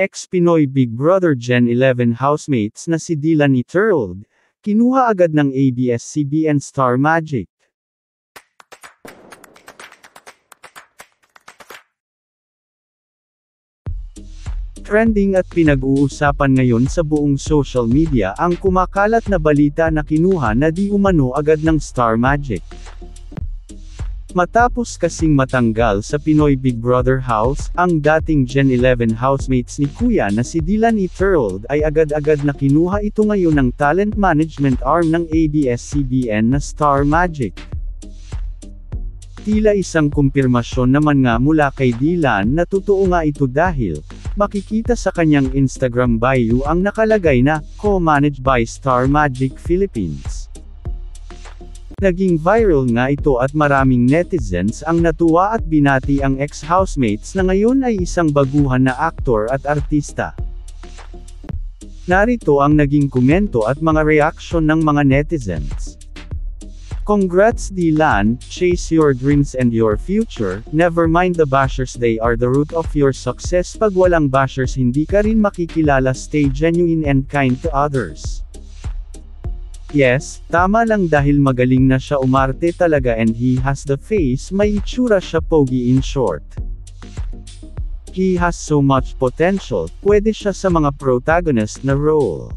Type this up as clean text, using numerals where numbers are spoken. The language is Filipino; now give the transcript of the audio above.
Ex-Pinoy Big Brother Gen 11 housemates na si Dylan Iturralde, kinuha agad ng ABS-CBN Star Magic. Trending at pinag-uusapan ngayon sa buong social media ang kumakalat na balita na kinuha na di umano agad ng Star Magic. Matapos kasing matanggal sa Pinoy Big Brother house, ang dating Gen 11 housemates ni Kuya na si Dylan Iturralde ay agad-agad na kinuha ito ngayon ng talent management arm ng ABS-CBN na Star Magic. Tila isang kumpirmasyon naman nga mula kay Dylan na totoo nga ito dahil, makikita sa kanyang Instagram bio ang nakalagay na, co-managed by Star Magic Philippines. Naging viral nga ito at maraming netizens ang natuwa at binati ang ex-housemates na ngayon ay isang baguhan na aktor at artista. Narito ang naging komento at mga reaksyon ng mga netizens. Congrats Dylan, chase your dreams and your future, never mind the bashers, they are the root of your success. Pag walang bashers hindi ka rin makikilala, stay genuine and kind to others. Yes, tama lang dahil magaling na siya umarte talaga and he has the face, may itsura siya, pogi in short. He has so much potential, pwede siya sa mga protagonist na role.